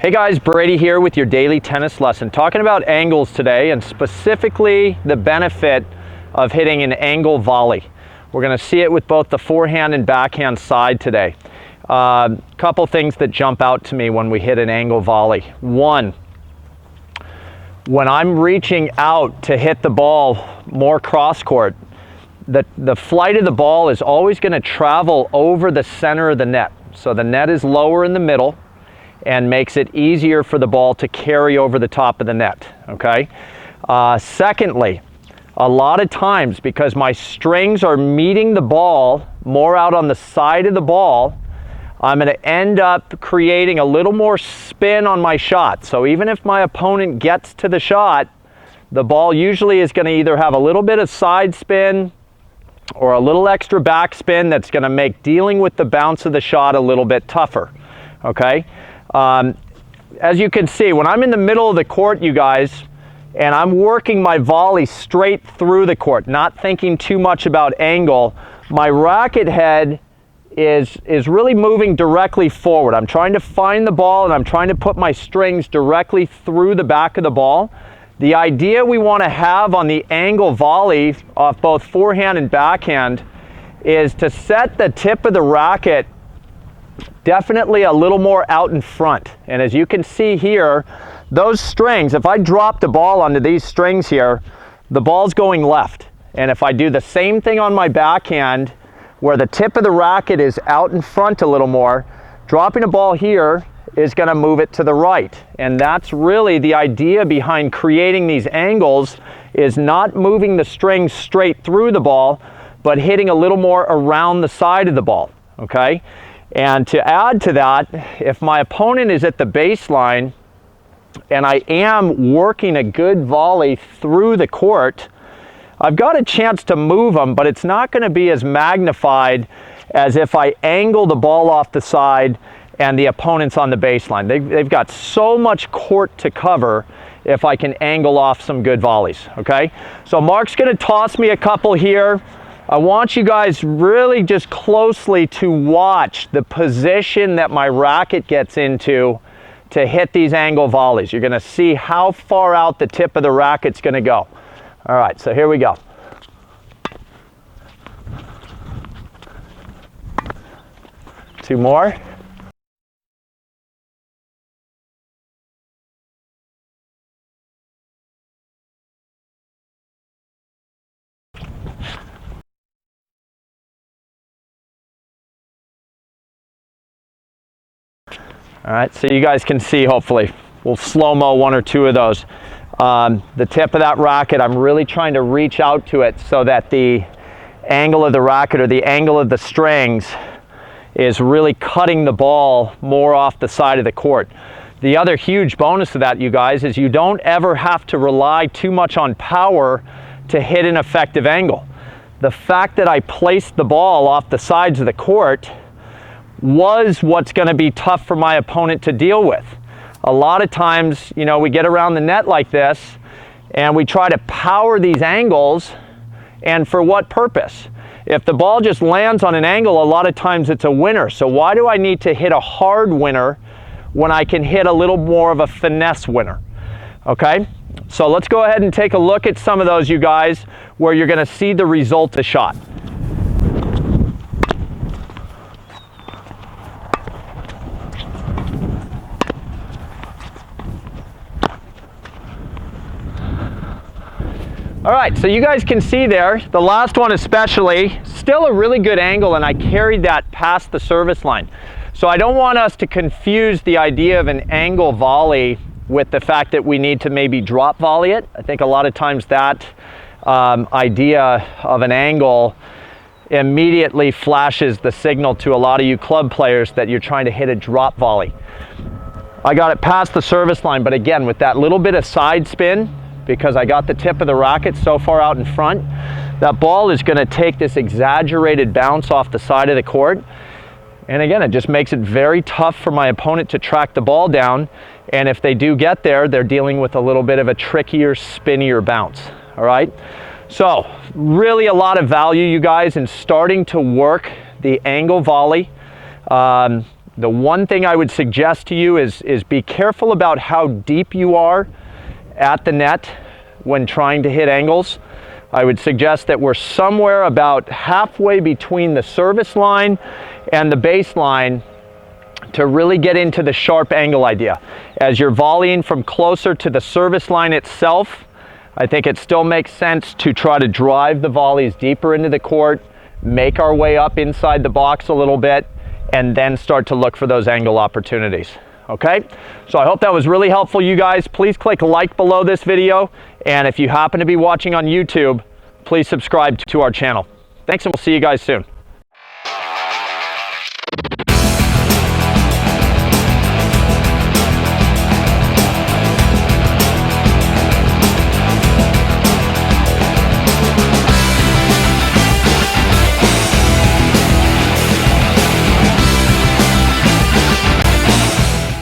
Hey guys, Brady here with your daily tennis lesson, talking about angles today and specifically the benefit of hitting an angle volley. We're going to see it with both the forehand and backhand side today. Couple things that jump out to me when we hit an angle volley. One, when I'm reaching out to hit the ball more cross court, the flight of the ball is always going to travel over the center of the net. So the net is lower in the middle and makes it easier for the ball to carry over the top of the net, okay? Secondly, a lot of times because my strings are meeting the ball more out on the side of the ball, I'm going to end up creating a little more spin on my shot. So even if my opponent gets to the shot, the ball usually is going to either have a little bit of side spin or a little extra backspin that's going to make dealing with the bounce of the shot a little bit tougher, okay? As you can see, when I'm in the middle of the court, you guys, and I'm working my volley straight through the court, not thinking too much about angle, my racket head is really moving directly forward. I'm trying to find the ball and I'm trying to put my strings directly through the back of the ball. The idea we want to have on the angle volley off both forehand and backhand is to set the tip of the racket definitely a little more out in front. And as you can see here, those strings, if I drop the ball onto these strings here, the ball's going left. And if I do the same thing on my backhand, where the tip of the racket is out in front a little more, dropping a ball here is going to move it to the right. And that's really the idea behind creating these angles, is not moving the strings straight through the ball, but hitting a little more around the side of the ball, okay? And to add to that, if my opponent is at the baseline and I am working a good volley through the court, I've got a chance to move them, but it's not going to be as magnified as if I angle the ball off the side and the opponent's on the baseline. They've got so much court to cover if I can angle off some good volleys, okay? So Mark's going to toss me a couple here. I want you guys really just closely to watch the position that my racket gets into to hit these angle volleys. You're going to see how far out the tip of the racket's going to go. All right, so here we go. Two more. All right, so you guys can see, hopefully. We'll slow-mo one or two of those. The tip of that racket, I'm really trying to reach out to it so that the angle of the racket or the angle of the strings is really cutting the ball more off the side of the court. The other huge bonus of that, you guys, is you don't ever have to rely too much on power to hit an effective angle. The fact that I placed the ball off the sides of the court was what's going to be tough for my opponent to deal with. A lot of times, you know, we get around the net like this and we try to power these angles, and for what purpose? If the ball just lands on an angle, a lot of times it's a winner. So why do I need to hit a hard winner when I can hit a little more of a finesse winner? Okay, so let's go ahead and take a look at some of those, you guys, where you're going to see the result of the shot. All right, so you guys can see there, the last one especially, still a really good angle, and I carried that past the service line. So I don't want us to confuse the idea of an angle volley with the fact that we need to maybe drop volley it. I think a lot of times that idea of an angle immediately flashes the signal to a lot of you club players that you're trying to hit a drop volley. I got it past the service line, but again, with that little bit of side spin, because I got the tip of the racket so far out in front, that ball is going to take this exaggerated bounce off the side of the court. And again, it just makes it very tough for my opponent to track the ball down. And if they do get there, they're dealing with a little bit of a trickier, spinnier bounce. All right? So really a lot of value, you guys, in starting to work the angle volley. The one thing I would suggest to you is be careful about how deep you are at the net when trying to hit angles. I would suggest that we're somewhere about halfway between the service line and the baseline to really get into the sharp angle idea. As you're volleying from closer to the service line itself, I think it still makes sense to try to drive the volleys deeper into the court, make our way up inside the box a little bit, and then start to look for those angle opportunities. Okay? So I hope that was really helpful, you guys. Please click like below this video, and if you happen to be watching on YouTube, please subscribe to our channel. Thanks, and we'll see you guys soon.